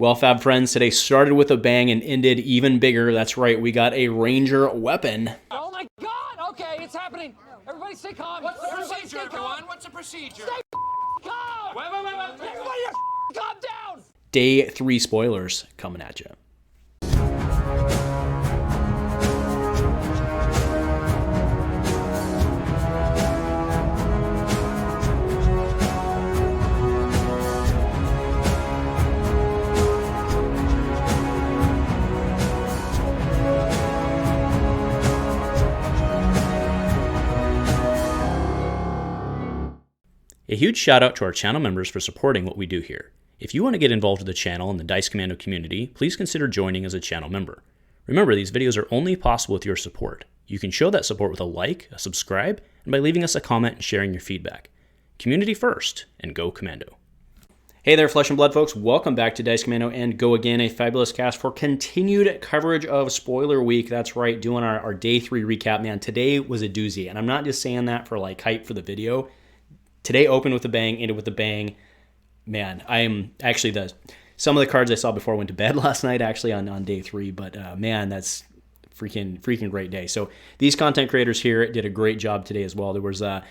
Well, Fab friends, today started with a bang and ended even bigger. That's right, we got a Ranger weapon. Oh my God! Okay, it's happening. Everybody stay calm. What's the procedure, everyone? What's the procedure? Stay calm! Wait. Everybody calm down! Day 3 spoilers coming at you. A huge shout out to our channel members for supporting what we do here. If you want to get involved with the channel and the Dice Commando community, please consider joining as a channel member. Remember, these videos are only possible with your support. You can show that support with a like, a subscribe, and by leaving us a comment and sharing your feedback. Community first, and go Commando. Hey there, Flesh and Blood folks. Welcome back to Dice Commando and Go Again, a fabulous cast for continued coverage of Spoiler Week. That's right, doing our Day 3 recap. Man, today was a doozy, and I'm not just saying that for like hype for the video. Today opened with a bang, ended with a bang. Man, I am actually some of the cards I saw before I went to bed last night actually on day 3, but man, that's freaking great day. So these content creators here did a great job today as well. There was I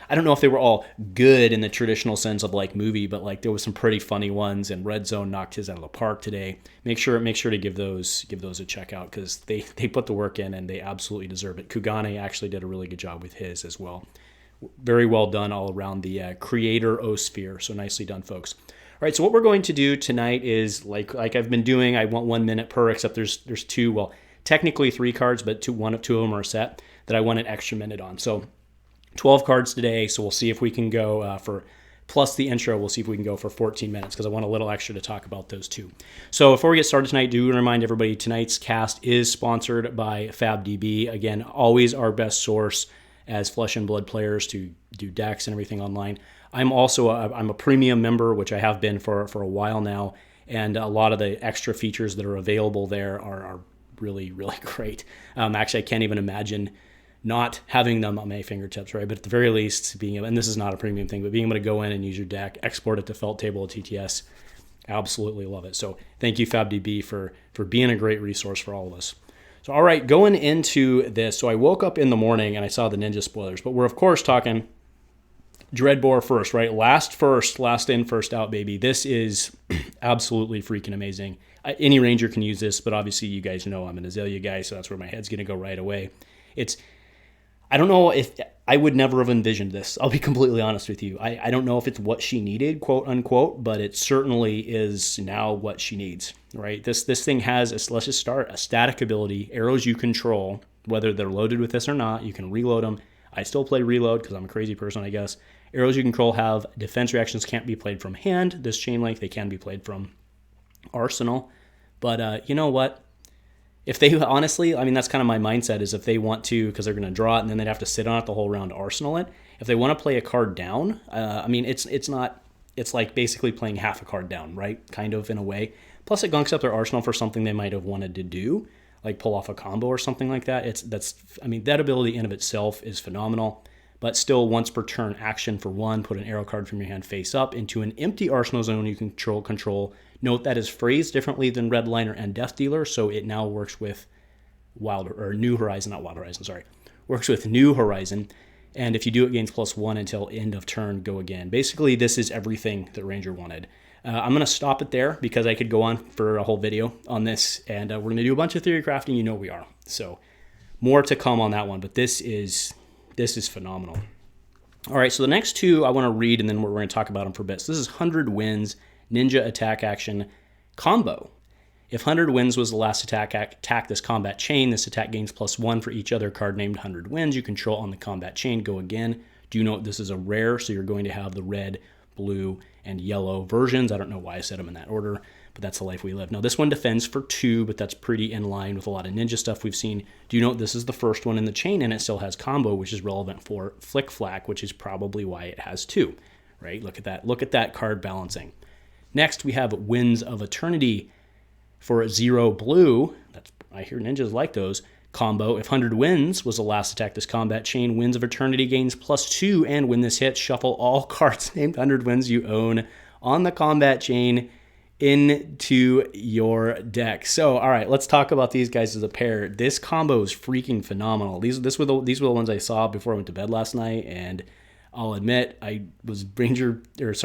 don't know if they were all good in the traditional sense of like movie, but like there was some pretty funny ones, and Red Zone knocked his out of the park today. Make sure to give those a check out because they put the work in and they absolutely deserve it. Kugane actually did a really good job with his as well. Very well done all around the creator O-sphere. So nicely done, folks. All right, so what we're going to do tonight is like I've been doing. I want 1 minute per, except there's 2, well, technically 3 cards, but two of them are a set that I want an extra minute on. So 12 cards today. So we'll see if we can go for, plus the intro, we'll see if we can go for 14 minutes because I want a little extra to talk about those two. So before we get started tonight, do remind everybody tonight's cast is sponsored by FabDB. Again, always our best source as Flesh and Blood players to do decks and everything online. I'm also I'm a premium member, which I have been for a while now, and a lot of the extra features that are available there are really, really great. Actually, I can't even imagine not having them on my fingertips, right? But at the very least, being able, and this is not a premium thing, but being able to go in and use your deck, export it to Felt Table or TTS, absolutely love it. So thank you, FabDB, for being a great resource for all of us. So, all right, going into this, so I woke up in the morning and I saw the Ninja spoilers, but we're, of course, talking Dreadbore first, right? Last in, first out, baby. This is absolutely freaking amazing. Any Ranger can use this, but obviously you guys know I'm an Azalea guy, so that's where my head's going to go right away. I don't know if, I would never have envisioned this. I'll be completely honest with you. I don't know if it's what she needed, quote unquote, but it certainly is now what she needs, right? This thing has, let's just start, a static ability, arrows you control, whether they're loaded with this or not, you can reload them. I still play reload because I'm a crazy person, I guess. Arrows you control have defense reactions, can't be played from hand. This chain link, they can be played from arsenal. But you know what? If they, honestly, I mean, that's kind of my mindset is if they want to, because they're going to draw it and then they'd have to sit on it the whole round to arsenal it. If they want to play a card down, I mean, it's like basically playing half a card down, right? Kind of in a way. Plus it gunks up their arsenal for something they might have wanted to do, like pull off a combo or something like that. I mean, that ability in of itself is phenomenal, but still once per turn action for 1, put an arrow card from your hand face up into an empty arsenal zone you control. Note that is phrased differently than Redliner and Death Dealer, so it now works with New Horizon, works with New Horizon, and if you do it, gains +1 until end of turn, go again. Basically, this is everything that Ranger wanted. I'm going to stop it there because I could go on for a whole video on this, and we're going to do a bunch of theory crafting, you know we are. So more to come on that one, but this is phenomenal. All right, so the next two I want to read, and then we're going to talk about them for bits. This is 100 Wins Ninja Attack Action Combo. If 100 Wins was the last attack this combat chain, this attack gains +1 for each other card named 100 Wins you control on the combat chain. Go again. Do note this is a rare, so you're going to have the red, blue, and yellow versions. I don't know why I said them in that order, but that's the life we live. Now, this one defends for 2, but that's pretty in line with a lot of ninja stuff we've seen. Do you note this is the first one in the chain, and it still has combo, which is relevant for Flick Flack, which is probably why it has 2, right? Look at that. Look at that card balancing. Next, we have Winds of Eternity for 0 blue. I hear ninjas like those. Combo. If 100 Wins was the last attack this combat chain, Winds of Eternity gains +2, and when this hits, shuffle all cards named 100 Wins you own on the combat chain. into your deck. So, all right, let's talk about these guys as a pair. This combo is freaking phenomenal. These were the ones I saw before I went to bed last night, and I'll admit I was Ranger. I was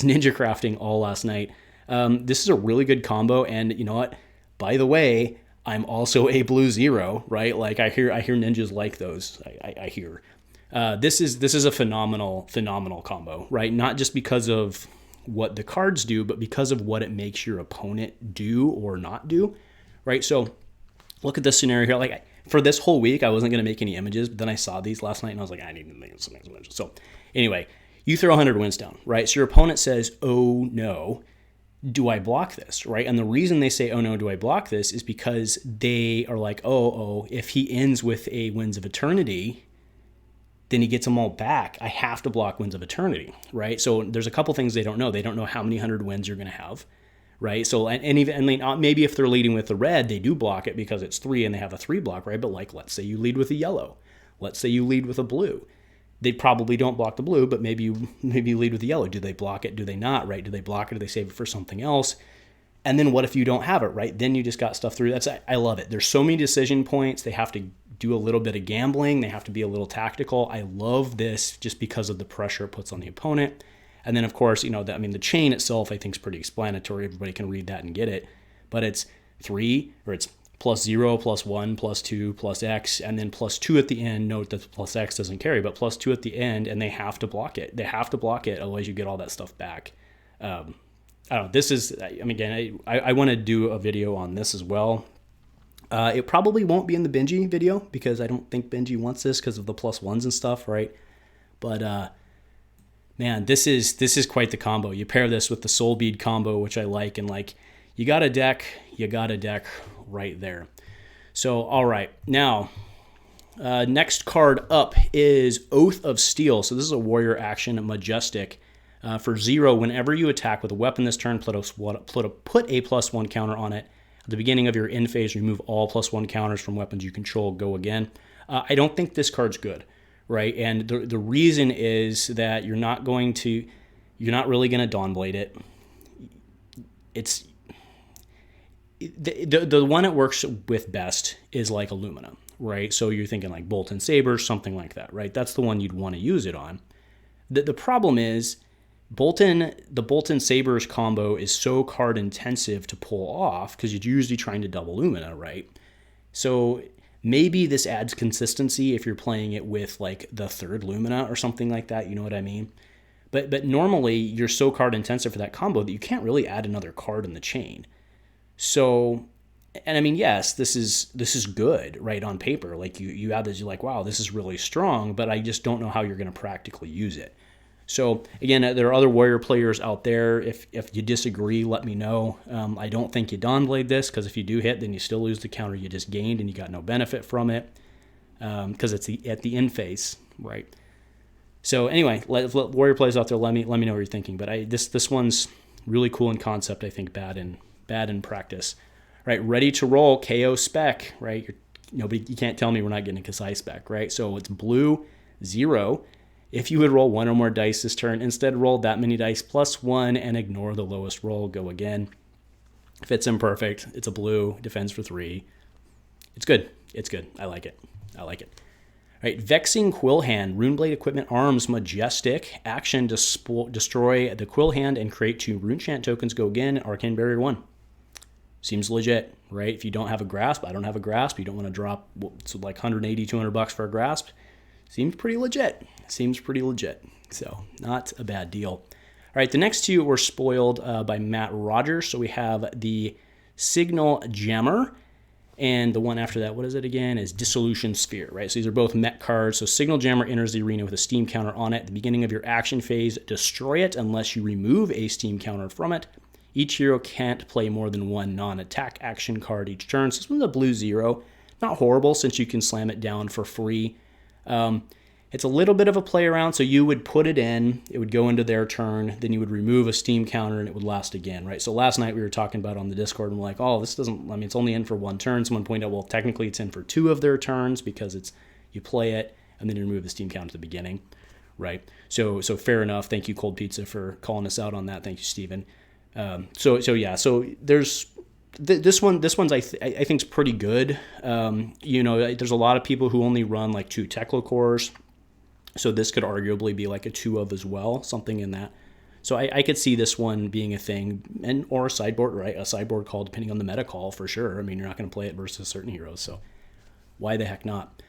ninja crafting all last night. This is a really good combo, and you know what? By the way, I'm also a blue 0, right? Like I hear ninjas like those. I hear. This is a phenomenal combo, right? Not just because of what the cards do, but because of what it makes your opponent do or not do, right? So look at this scenario here. Like for this whole week, I wasn't going to make any images, but then I saw these last night and I was like, I need to make some images. So anyway, you throw 100 wins down, right? So your opponent says, oh no, do I block this, right? And the reason they say, oh no, do I block this is because they are like, oh, if he ends with a Winds of Eternity, then he gets them all back. I have to block Winds of Eternity, right? So there's a couple things they don't know. They don't know how many 100 wins you're going to have, right? So, and even maybe if they're leading with the red, they do block it because it's 3 and they have a 3 block, right? But like, let's say you lead with a yellow. Let's say you lead with a blue. They probably don't block the blue, but maybe you lead with the yellow. Do they block it? Do they not, right? Do they block it? Do they save it for something else? And then what if you don't have it, right? Then you just got stuff through. I love it. There's so many decision points. They have to do a little bit of gambling. They have to be a little tactical. I love this just because of the pressure it puts on the opponent. And then, of course, the chain itself, I think, is pretty explanatory. Everybody can read that and get it. But it's 3, or it's +0, +1, +2, +X, and then +2 at the end. Note that the +X doesn't carry, but +2 at the end, and they have to block it. They have to block it, otherwise you get all that stuff back. I don't know. This is, again, I want to do a video on this as well. It probably won't be in the Benji video because I don't think Benji wants this because of the +1s and stuff, right? But man, this is quite the combo. You pair this with the Soul Bead combo, which I like, and like you got a deck right there. So all right, now next card up is Oath of Steel. So this is a warrior action, Majestic. For 0, whenever you attack with a weapon this turn, put a +1 counter on it. At the beginning of your end phase, remove all +1 counters from weapons you control. Go again. I don't think this card's good, right? And the reason is that you're not really going to Dawnblade it. It's the one it works with best is like Illumina, right? So you're thinking like Boltyn Saber, something like that, right? That's the one you'd want to use it on. The problem is the Boltyn Sabers combo is so card intensive to pull off because you're usually trying to double Lumina, right? So maybe this adds consistency if you're playing it with like the 3rd Lumina or something like that, you know what I mean? But normally you're so card intensive for that combo that you can't really add another card in the chain. So, and I mean, yes, this is good, right, on paper. Like you add this, you're like, wow, this is really strong, but I just don't know how you're going to practically use it. So again, there are other warrior players out there. If you disagree, let me know. I don't think you Dawnblade this because if you do hit, then you still lose the counter you just gained and you got no benefit from it because it's at the end phase, right? So anyway, let warrior players out there, let me know what you're thinking. But this one's really cool in concept. I think bad in practice. Right, ready to roll. Kayo spec. Right, you can't tell me we're not getting a Kassai spec. Right, so it's blue 0. If you would roll 1 or more dice this turn, instead roll that many dice +1 and ignore the lowest roll. Go again. If it's imperfect, it's a blue, defends for 3. It's good. I like it. All right, Vexing Quill Hand, Runeblade Equipment Arms, Majestic. Action, destroy the Quill Hand and create 2 Runechant tokens. Go again, Arcane Barrier 1. Seems legit, right? If you don't have a Grasp, I don't have a Grasp. You don't want to drop like $180, $200 for a Grasp. Seems pretty legit. So not a bad deal. All right, the next 2 were spoiled by Matt Rogers. So we have the Signal Jammer, and the one after that, what is it again, is Dissolution Sphere, right? So these are both Met cards. So Signal Jammer enters the arena with a Steam counter on it. At the beginning of your action phase, destroy it unless you remove a Steam counter from it. Each hero can't play more than 1 non-attack action card each turn. So this one's a blue 0. Not horrible since you can slam it down for free. It's a little bit of a play around, so you would put it in, it would go into their turn, then you would remove a Steam counter and it would last again, right? So last night we were talking about on the Discord and we're like, oh, this doesn't, it's only in for 1 turn. Someone pointed out, well, technically it's in for 2 of their turns because you play it and then you remove the Steam counter at the beginning, right? So fair enough. Thank you, Cold Pizza, for calling us out on that. Thank you, Steven. So there's this one's I think is pretty good. There's a lot of people who only run like 2 Tekla cores, so this could arguably be like a 2 of as well, something in that. So I could see this one being a thing, or a sideboard, right? A sideboard call, depending on the meta call, for sure. I mean, you're not going to play it versus certain heroes, so why the heck not?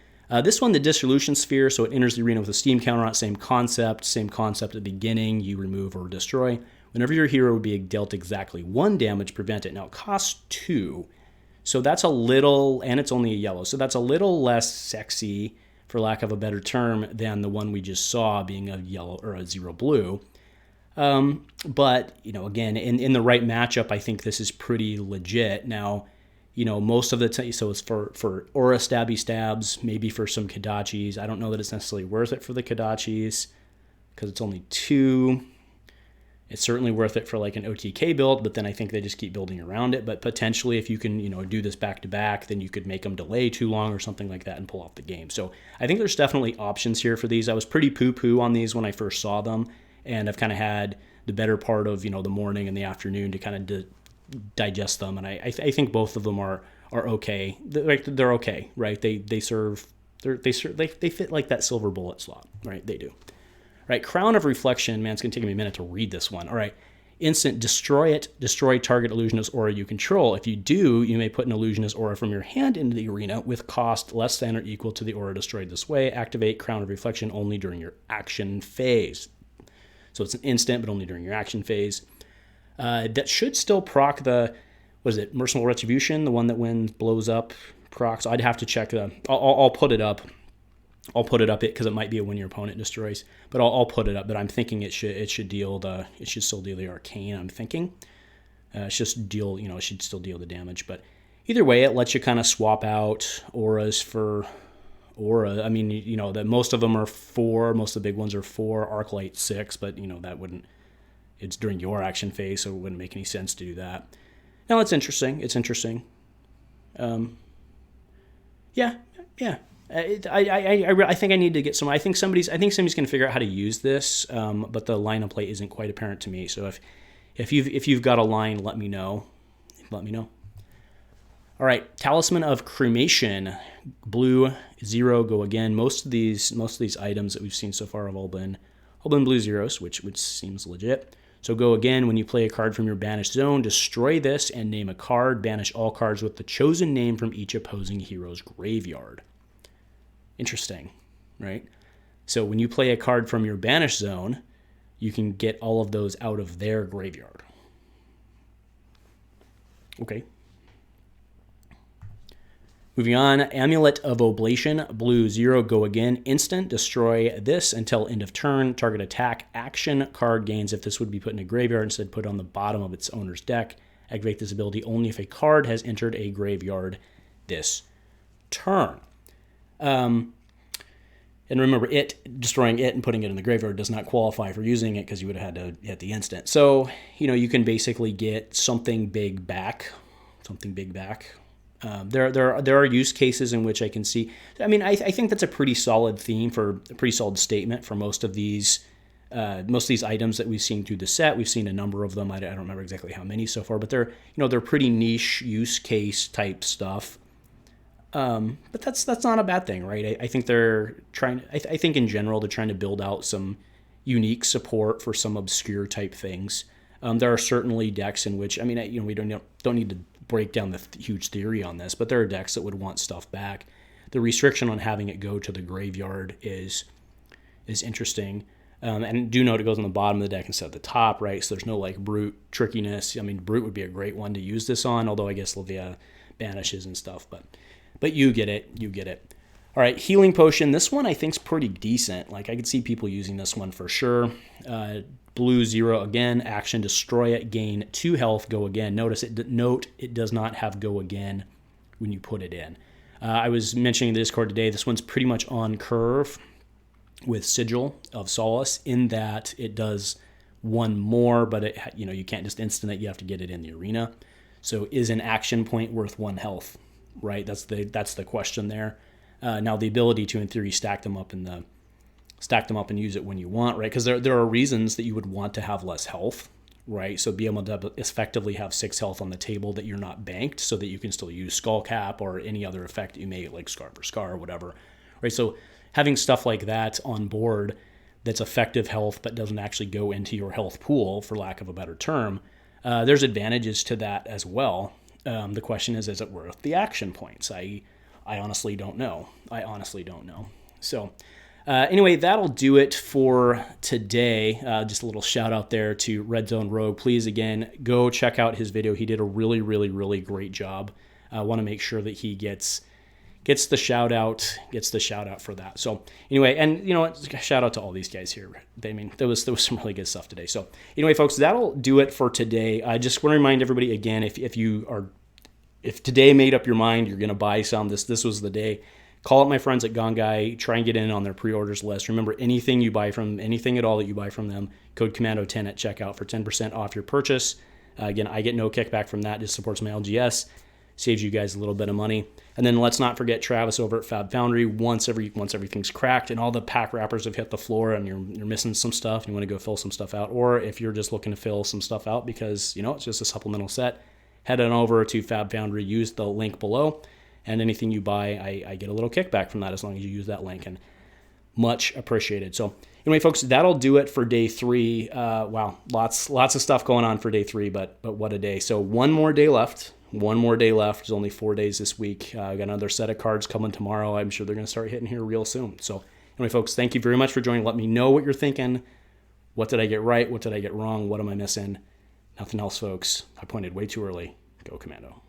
This one, the Dissolution Sphere, so it enters the arena with a steam counter on it, same concept at the beginning. You remove or destroy. Whenever your hero would be dealt exactly 1 damage, prevent it. Now, it costs 2, so that's a little, and it's only a yellow, so that's a little less sexy, for lack of a better term, than the one we just saw being a yellow or a 0 blue. But, again, in the right matchup, I think this is pretty legit. Now, most of the time, so it's for Aura Stabby Stabs, maybe for some Kodachis. I don't know that it's necessarily worth it for the Kodachis, because it's only 2. It's certainly worth it for like an OTK build, but then I think they just keep building around it. But potentially, if you can, do this back to back, then you could make them delay too long or something like that and pull off the game. So I think there's definitely options here for these. I was pretty poo-poo on these when I first saw them, and I've kind of had the better part of, the morning and the afternoon to kind of digest them. And I think both of them are okay. They're okay, right? They fit like that silver bullet slot, right? They do. Right, Crown of Reflection, man, it's going to take me a minute to read this one. All right, instant, destroy it, destroy target illusionist aura you control. If you do, you may put an illusionist aura from your hand into the arena with cost less than or equal to the aura destroyed this way. Activate Crown of Reflection only during your action phase. So it's an instant, but only during your action phase. That should still proc the, Merciful Retribution, the one that when blows up procs. I'd have to check I'll put it up. I'll put it up because it might be a when your opponent destroys, but I'll put it up. But I'm thinking it should still deal the Arcane. I'm thinking it should still deal the damage. But either way, it lets you kind of swap out auras for aura. I mean, that most of them are 4. Most of the big ones are 4. Arclight 6, but that wouldn't. It's during your action phase, so it wouldn't make any sense to do that. Now it's interesting. Yeah. I think I need to get some. I think somebody's going to figure out how to use this, but the line of play isn't quite apparent to me. So if you've got a line, let me know. All right, Talisman of Cremation, blue 0, go again. Most of these items that we've seen so far have all been blue 0s, which seems legit. So go again. When you play a card from your banished zone, destroy this and name a card. Banish all cards with the chosen name from each opposing hero's graveyard. Interesting, right? So when you play a card from your banished zone, you can get all of those out of their graveyard. Okay. Moving on, Amulet of Oblation, blue 0, go again. Instant, destroy this until end of turn. Target attack, action, card gains. If this would be put in a graveyard, instead put it on the bottom of its owner's deck. Activate this ability only if a card has entered a graveyard this turn. And remember, destroying it and putting it in the graveyard does not qualify for using it because you would have had to hit the instant. So, you can basically get something big back. There are use cases in which I can see. I mean, I think that's a pretty solid theme for a pretty solid statement for most of these items that we've seen through the set. We've seen a number of them. I don't remember exactly how many so far, but they're pretty niche use case type stuff. But that's not a bad thing, right? I think they're trying. I think in general they're trying to build out some unique support for some obscure type things. There are certainly decks in which, we don't need to break down the huge theory on this, but there are decks that would want stuff back. The restriction on having it go to the graveyard is interesting. And do note it goes on the bottom of the deck instead of the top, right? So there's no like brute trickiness. Brute would be a great one to use this on, although I guess Levia banishes and stuff, but you get it. All right, Healing Potion. This one I think is pretty decent. Like I could see people using this one for sure. Blue 0 again, action, destroy it, gain 2 health, go again. Note it does not have go again when you put it in. I was mentioning in the Discord today, this one's pretty much on curve with Sigil of Solace in that it does one more, but you can't just instant it, you have to get it in the arena. So is an action point worth 1 health, right? That's the question there. Now the ability to, in theory, stack them up in the stack them up and use it when you want, right? Because there are reasons that you would want to have less health, right? So be able to effectively have 6 health on the table that you're not banked so that you can still use Skull Cap or any other effect you may, like Scar for Scar or whatever, right? So having stuff like that on board that's effective health but doesn't actually go into your health pool, for lack of a better term, there's advantages to that as well. The question is it worth the action points? I honestly don't know. So anyway, that'll do it for today. Just a little shout out there to Red Zone Rogue. Please, again, go check out his video. He did a really, really, really great job. I want to make sure that he gets the shout out for that. So anyway, and you know what, shout out to all these guys here. There was some really good stuff today. So anyway, folks, that'll do it for today. I just want to remind everybody again, if today made up your mind, you're going to buy some, this was the day. Call up my friends at Gongai, try and get in on their pre-orders list. Remember, anything at all that you buy from them, code Commando10 at checkout for 10% off your purchase. Again, I get no kickback from that, just supports my LGS, saves you guys a little bit of money. And then let's not forget Travis over at Fab Foundry. Once everything's cracked and all the pack wrappers have hit the floor and you're missing some stuff and you want to go fill some stuff out, or if you're just looking to fill some stuff out because, it's just a supplemental set, head on over to Fab Foundry, use the link below, and anything you buy, I get a little kickback from that as long as you use that link, and much appreciated. So anyway, folks, that'll do it for day 3. Wow, lots of stuff going on for day 3, but what a day. So one more day left. There's only 4 days this week. I got another set of cards coming tomorrow. I'm sure they're going to start hitting here real soon. So anyway, folks, thank you very much for joining. Let me know what you're thinking. What did I get right? What did I get wrong? What am I missing? Nothing else, folks. I pointed way too early. Go Commando.